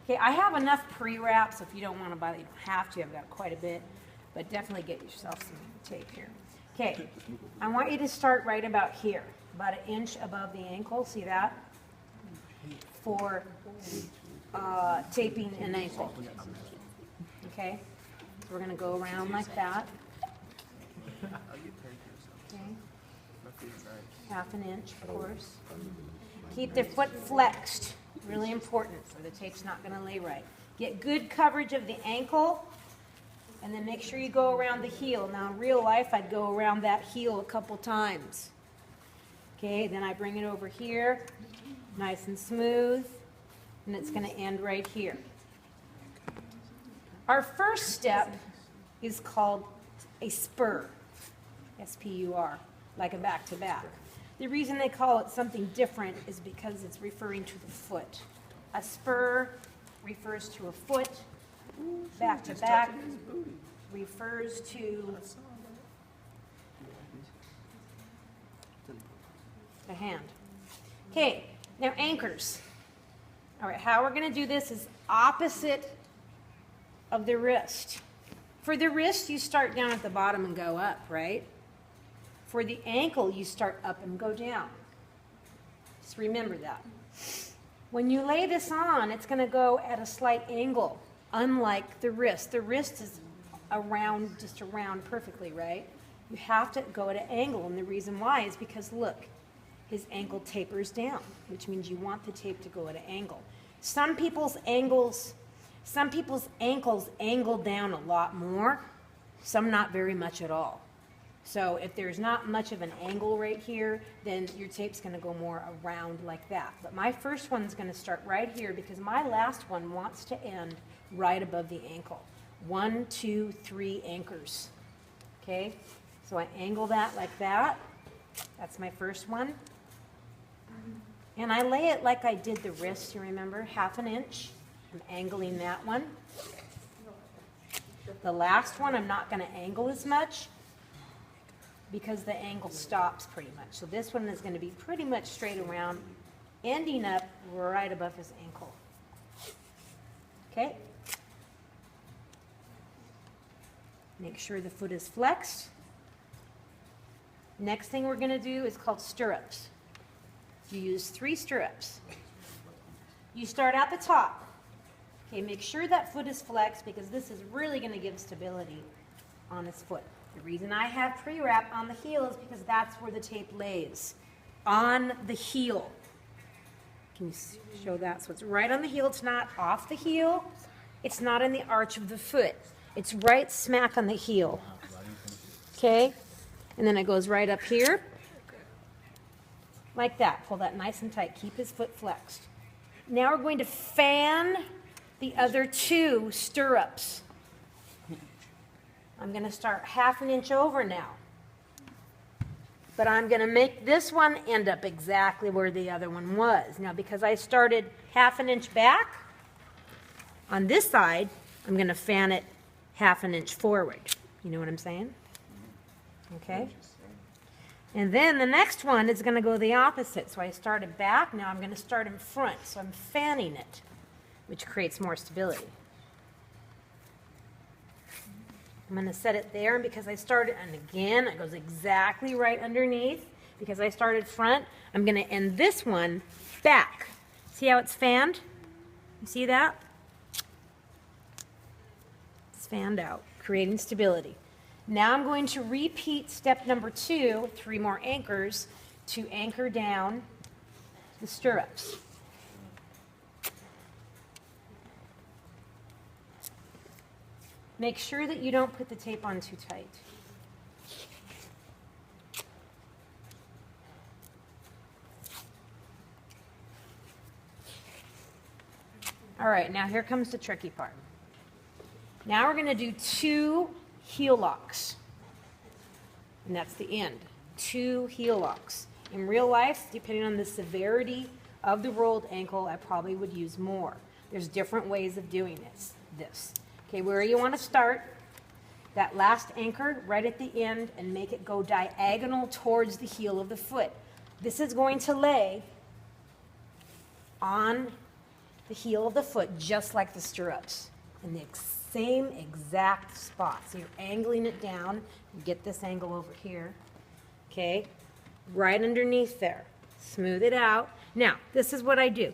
Okay, I have enough pre-wrap, so if you don't want to buy it, you don't have to. I've got quite a bit, but definitely get yourself some tape here. Okay, I want you to start right about here, about an inch above the ankle. See that? For taping an ankle. Okay, so we're going to go around like that. Okay. Half an inch, of course. Keep the foot flexed. Really important, or the tape's not going to lay right. Get good coverage of the ankle, and then make sure you go around the heel. Now, in real life, I'd go around that heel a couple times. Okay, then I bring it over here, nice and smooth, and it's going to end right here. Our first step is called a spur, S-P-U-R, like a back-to-back. The reason they call it something different is because it's referring to the foot. A spur refers to a foot. Back-to-back refers to the hand. Okay, now anchors. All right, how we're going to do this is opposite of the wrist. For the wrist, you start down at the bottom and go up, right? For the ankle, you start up and go down. Just remember that. When you lay this on, it's going to go at a slight angle, unlike the wrist. The wrist is around, just around perfectly, right? You have to go at an angle, and the reason why is because, look, his ankle tapers down, which means you want the tape to go at an angle. Some people's ankles angle down a lot more, some not very much at all. So if there's not much of an angle right here, then your tape's going to go more around like that. But my first one's going to start right here because my last one wants to end right above the ankle. 1, 2, 3 anchors. Okay? So I angle that like that. That's my first one. And I lay it like I did the wrist, you remember? Half an inch. I'm angling that one. The last one I'm not going to angle as much, because the angle stops pretty much. So this one is going to be pretty much straight around, ending up right above his ankle. Okay? Make sure the foot is flexed. Next thing we're going to do is called stirrups. You use 3 stirrups. You start at the top. Okay, make sure that foot is flexed because this is really going to give stability on his foot. The reason I have pre-wrap on the heel is because that's where the tape lays, on the heel. Can you show that? So it's right on the heel. It's not off the heel. It's not in the arch of the foot. It's right smack on the heel. Okay? And then it goes right up here. Like that. Pull that nice and tight. Keep his foot flexed. Now we're going to fan the other 2 stirrups. I'm going to start half an inch over now. But I'm going to make this one end up exactly where the other one was. Now, because I started half an inch back, on this side, I'm going to fan it half an inch forward. You know what I'm saying? Okay? And then the next one is going to go the opposite. So I started back, now I'm going to start in front. So I'm fanning it, which creates more stability. I'm going to set it there, and because I started, and again, it goes exactly right underneath. Because I started front, I'm going to end this one back. See how it's fanned? You see that? It's fanned out, creating stability. Now I'm going to repeat step number 2, 3 more anchors, to anchor down the stirrups. Make sure that you don't put the tape on too tight. All right, now here comes the tricky part. Now we're going to do 2 heel locks. And that's the end. 2 heel locks. In real life, depending on the severity of the rolled ankle, I probably would use more. There's different ways of doing this. Okay, where you want to start, that last anchor right at the end, and make it go diagonal towards the heel of the foot. This is going to lay on the heel of the foot just like the stirrups in the same exact spot. So you're angling it down. You get this angle over here. Okay, right underneath there. Smooth it out. Now, this is what I do.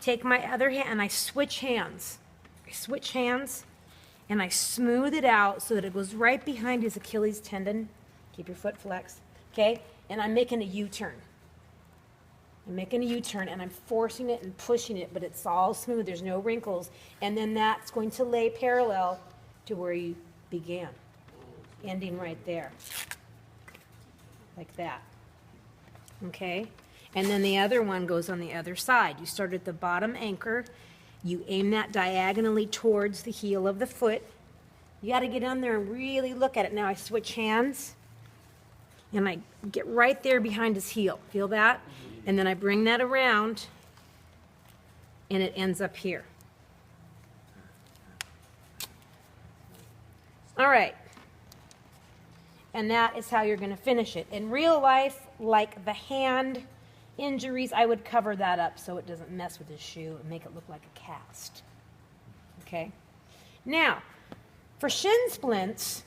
Take my other hand and I switch hands. I switch hands and I smooth it out so that it goes right behind his Achilles tendon. Keep your foot flexed. Okay, and I'm making a U-turn. I'm making a U-turn and I'm forcing it and pushing it, but it's all smooth. There's no wrinkles. And then that's going to lay parallel to where you began, ending right there, like that. Okay? And then the other one goes on the other side. You start at the bottom anchor. You aim that diagonally towards the heel of the foot. You got to get on there and really look at it. Now I switch hands and I get right there behind his heel. Feel that? And then I bring that around and it ends up here. All right. And that is how you're going to finish it. In real life, like the hand injuries, I would cover that up so it doesn't mess with his shoe and make it look like a cast. Okay? Now, for shin splints,